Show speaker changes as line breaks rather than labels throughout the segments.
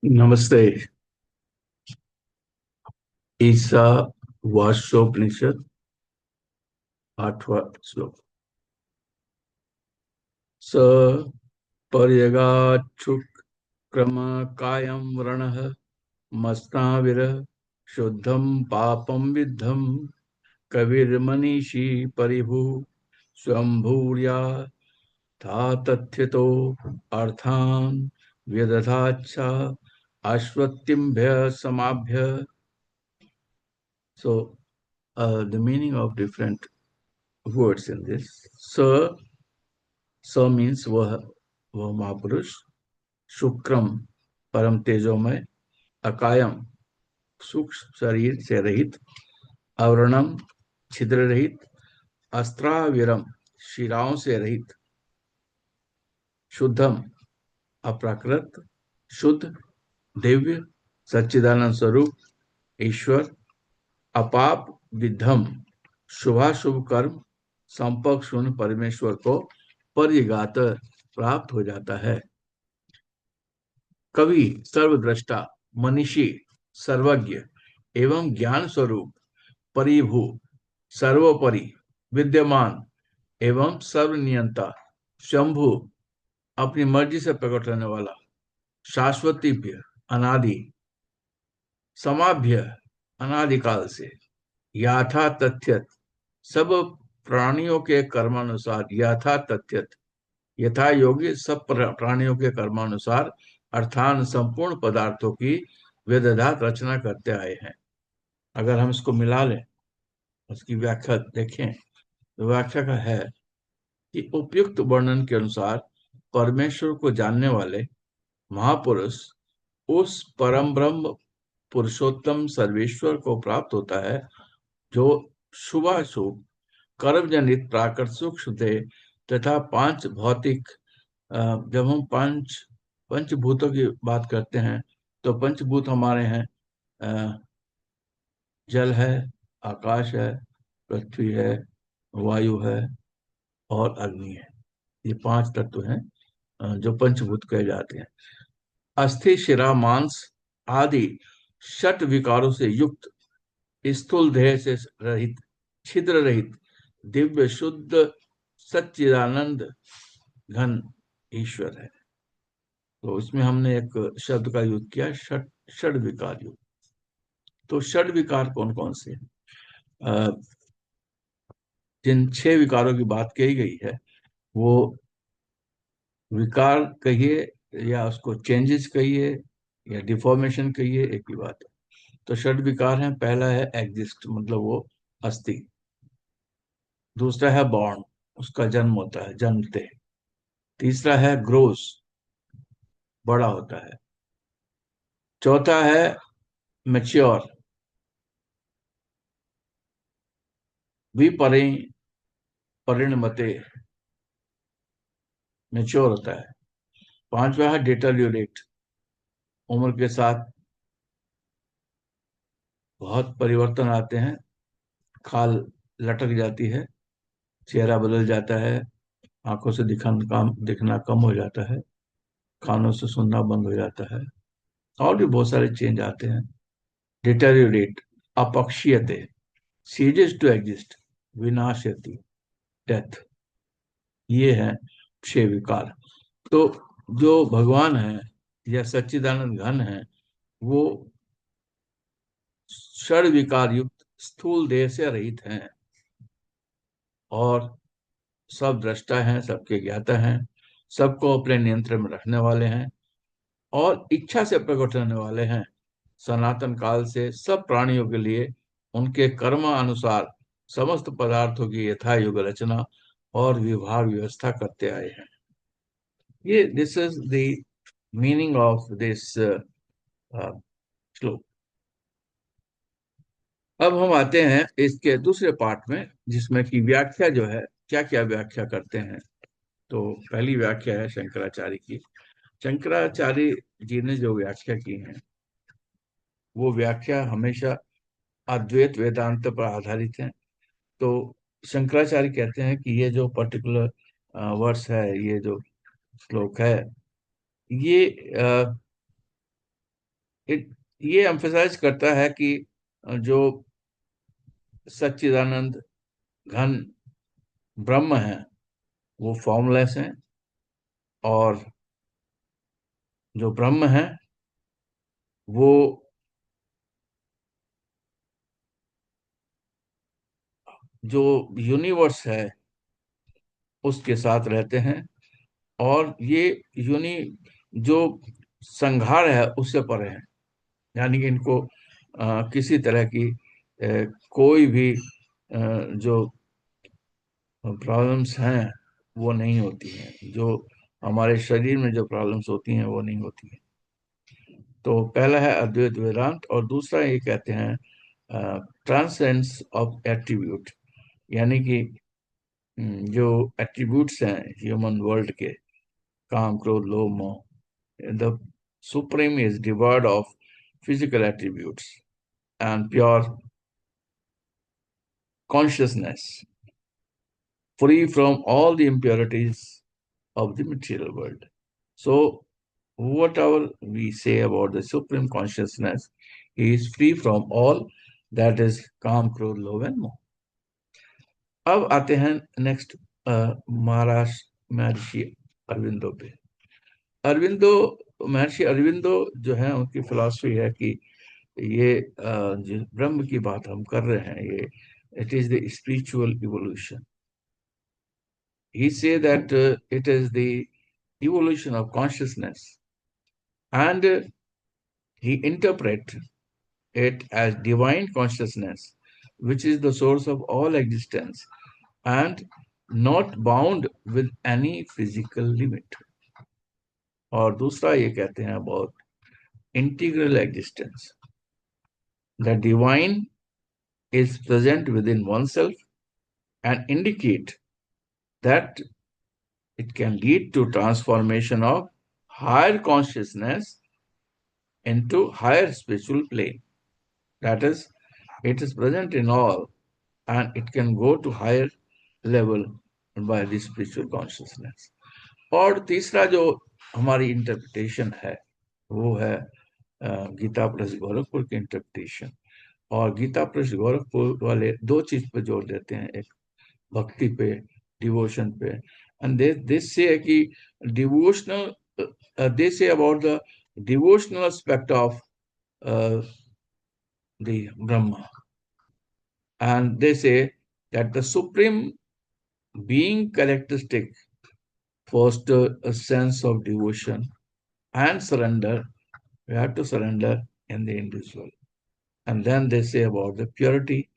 नमस्ते। ईसा वाशोपनिषद 8वां श्लोक। स पर्यगाच्छुक क्रम कायम व्रणः मस्ताविर शुद्धम पापम विद्धम कविर्मनीषी परिभु स्वयंभूर्या था तथ्यतो अर्थान व्यदधाच्छा अश्वत्तिभ्य समाभ्य। So the meaning of different words in this. स मीन्स वह महापुरुष। शुक्रम परम तेजोमय। अकायम सूक्ष्म शरीर से रहित। अवर्णम छिद्र रहित। अस्त्राविरम शिराओं से रहित। शुद्धम अप्राकृत शुद्ध दिव्य सच्चिदानंद स्वरूप ईश्वर। अपाप विद्धम शुभाशुभ कर्म संपर्क शून्य परमेश्वर को परिगात प्राप्त हो जाता है। कवि सर्वद्रष्टा मनीषी सर्वज्ञ एवं ज्ञान स्वरूप परिभू सर्वोपरि विद्यमान एवं सर्वनियंता शंभु अपनी मर्जी से प्रकट रहने वाला शाश्वतीभ्य अनादि समाभ्य अनादिकाल से यथा तथ्यत सब प्राणियों के कर्मानुसार यथा तथ्यत यथा योगी सब प्राणियों के कर्मानुसार अर्थान संपूर्ण पदार्थों की वेदधात रचना करते आए हैं। अगर हम इसको मिला लें, उसकी व्याख्या देखें तो व्याख्या का है कि उपयुक्त वर्णन के अनुसार परमेश्वर को जानने वाले महापुरुष उस परम ब्रह्म पुरुषोत्तम सर्वेश्वर को प्राप्त होता है जो शुभाशुभ कर्म जनित प्राकृत सूक्ष्म थे तथा पांच भौतिक। जब हम पंचभूतों की बात करते हैं तो पंचभूत हमारे हैं, जल है, आकाश है, पृथ्वी है, वायु है और अग्नि है। ये पांच तत्व हैं जो पंचभूत कहे जाते हैं। अस्थि शिरा मांस आदि षट विकारों से युक्त स्थूल देह से रहित छिद्र रहित दिव्य शुद्ध सच्चिदानंद घन ईश्वर है। तो इसमें हमने एक शब्द का यूज किया, षड विकार युक्त। तो षड विकार कौन कौन से हैं? जिन 6 विकारों की बात कही गई है वो विकार कहिए या उसको चेंजेस कहिए या डिफॉर्मेशन कहिए, एक ही बात है। तो षड विकार है, पहला है एग्जिस्ट, मतलब वो अस्थि। दूसरा है बॉर्न, उसका जन्म होता है, जन्मते। तीसरा है ग्रोस, बड़ा होता है। चौथा है मैच्योर, विपरि परिणमते, मैच्योर होता है। पांचवा है डिटेरियोरेट, उम्र के साथ बहुत परिवर्तन आते हैं, खाल लटक जाती है, चेहरा बदल जाता है, आंखों से दिखना कम हो जाता है, कानों से सुनना बंद हो जाता है, और भी बहुत सारे चेंज आते हैं। डिटेरियोरेट, अपक्षीयते, सीजेस टू एग्जिस्ट, विनाशयति, डेथ। ये है 6 विकार। तो जो भगवान है या सच्चिदानंद घन है वो षड विकार युक्त स्थूल देह से रहित हैं और सब दृष्टा हैं, सबके ज्ञाता हैं, सबको अपने नियंत्रण में रखने वाले हैं और इच्छा से प्रकट होने वाले हैं। सनातन काल से सब प्राणियों के लिए उनके कर्म अनुसार समस्त पदार्थों की यथा युग रचना और विभाग व्यवस्था करते आए हैं। ये this is the meaning of this श्लोक। अब हम आते हैं इसके दूसरे पार्ट में जिसमें कि व्याख्या जो है, क्या क्या व्याख्या करते हैं। तो पहली व्याख्या है शंकराचार्य की। शंकराचार्य जी ने जो व्याख्या की है वो व्याख्या हमेशा अद्वैत वेदांत पर आधारित है। तो शंकराचार्य कहते हैं कि ये जो पर्टिकुलर वर्स है, ये जो श्लोक है, ये ये एम्फेसाइज करता है कि जो सच्चिदानंद घन ब्रह्म है वो फॉर्मलेस है, और जो ब्रह्म है वो जो यूनिवर्स है उसके साथ रहते हैं। और ये यूनि जो संघार है उससे परे है, यानी कि इनको किसी तरह की कोई भी जो प्रॉब्लम्स हैं वो नहीं होती हैं, जो हमारे शरीर में जो प्रॉब्लम्स होती हैं वो नहीं होती हैं। तो पहला है अद्वैत वेदांत, और दूसरा ये कहते हैं ट्रांसेंस ऑफ एट्रीब्यूट, यानी कि जो एट्रीब्यूट्स हैं ह्यूमन वर्ल्ड के, काम क्रोध लोभ मोह, the supreme is divide of physical attributes and pure consciousness, free from all the impurities of the material world. So, whatever we say about the Supreme Consciousness, he is free from all that is काम क्रोध लोभ and मोह. अब आते हैं next महाराज महर्षि अरविंदो पे। अरविंदो महर्षि अरविंदो जो है उनकी फिलॉसफी है कि ये जो ब्रह्म की बात हम कर रहे हैं, ये it is the spiritual evolution. He say that it is the evolution of consciousness, and he interpret it as divine consciousness, which is the source of all existence and not bound with any physical limit. और दूसरा ये कहते हैं about integral existence. The divine is present within oneself and indicate that it can lead to transformation of higher consciousness into higher spiritual plane. That is, it is present in all and it can go to higher level by the spiritual consciousness. और तीसरा जो हमारी interpretation है वो है Gita press Gorakhpur की interpretation. और Gita press Gorakhpur वाले दो चीज पे जोर देते हैं, एक भक्ति पे, डिवोशन पे, एंड दे से कि devotional, they say about the devotional aspect of the Brahma. And they say that the supreme being characteristic foster a sense of devotion and surrender. We have to surrender in the individual. And then they say about the purity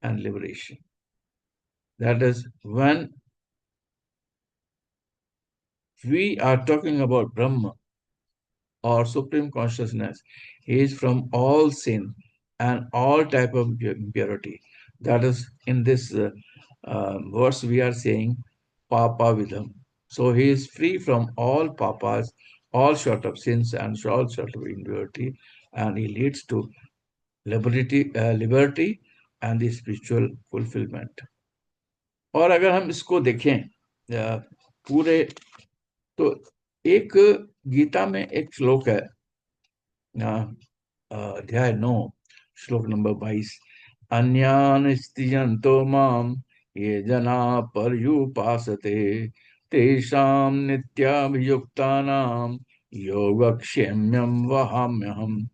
and liberation. That is, when we are talking about Brahma or supreme consciousness, he is from all sin and all type of impurity. That is, in this verse we are saying papa vidham. So he is free from all papas, all sort of sins and all sort of impurity, and he leads to liberty and the spiritual fulfillment. और अगर हम इसको देखें पूरे, तो एक गीता में एक श्लोक है, अध्याय 9 श्लोक नंबर 22, अन्यान स्तिजन्तो माम ये जना पर्युपासते तेषां नित्याभियुक्तानां योगक्षेम्यं वहाम्यहम्.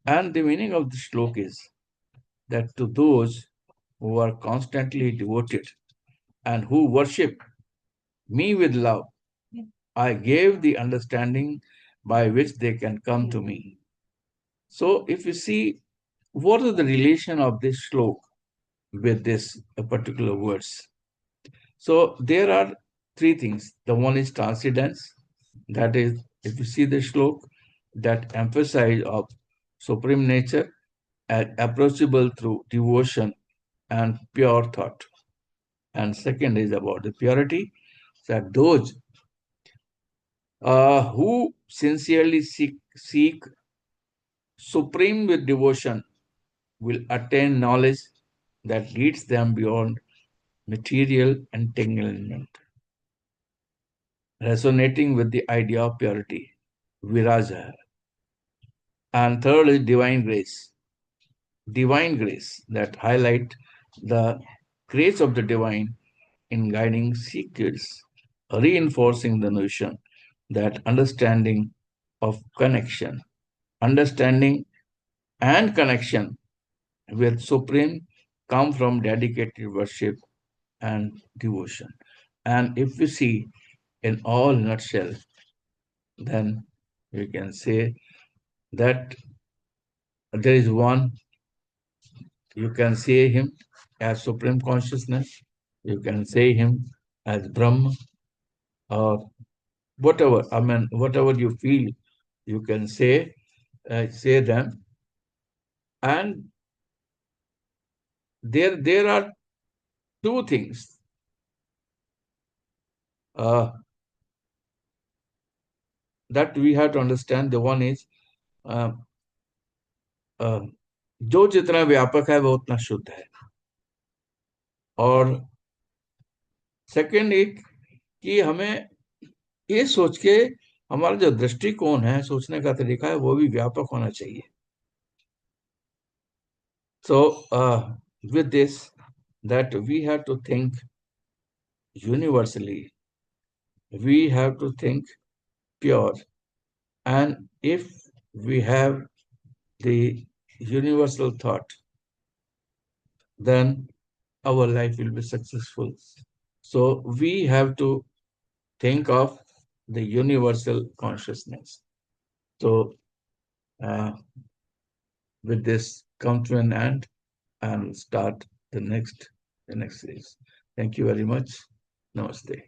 And the meaning of the shloka is that to those who are constantly devoted and who worship me with love, I gave the understanding by which they can come to me. So if you see what is the relation of this shloka with this particular words. So there are three things. The one is transcendence. That is, if you see the shloka, that emphasize of supreme nature and approachable through devotion and pure thought. And second is about the purity, that those who sincerely seek supreme with devotion will attain knowledge that leads them beyond material entanglement. Resonating with the idea of purity, viraja. And third is divine grace. Divine grace that highlight the grace of the divine in guiding secrets, reinforcing the notion that understanding and connection with Supreme come from dedicated worship and devotion. And if we see in all nutshell, then we can say that there is one, you can say him as Supreme Consciousness, you can say him as Brahma, or whatever, I mean, whatever you feel, you can say them. And there are two things uh, that we have to understand. The one is uh, uh, जो जितना व्यापक है वो उतना शुद्ध है, और second एक कि हमें ये सोच के हमारा जो दृष्टिकोण है, सोचने का तरीका है, वो भी व्यापक होना चाहिए. So with this, that we have to think universally, we have to think pure, and if we have the universal thought, then our life will be successful. So we have to think of the universal consciousness. So uh, with this, come to an end and start the next series. Thank you very much. Namaste.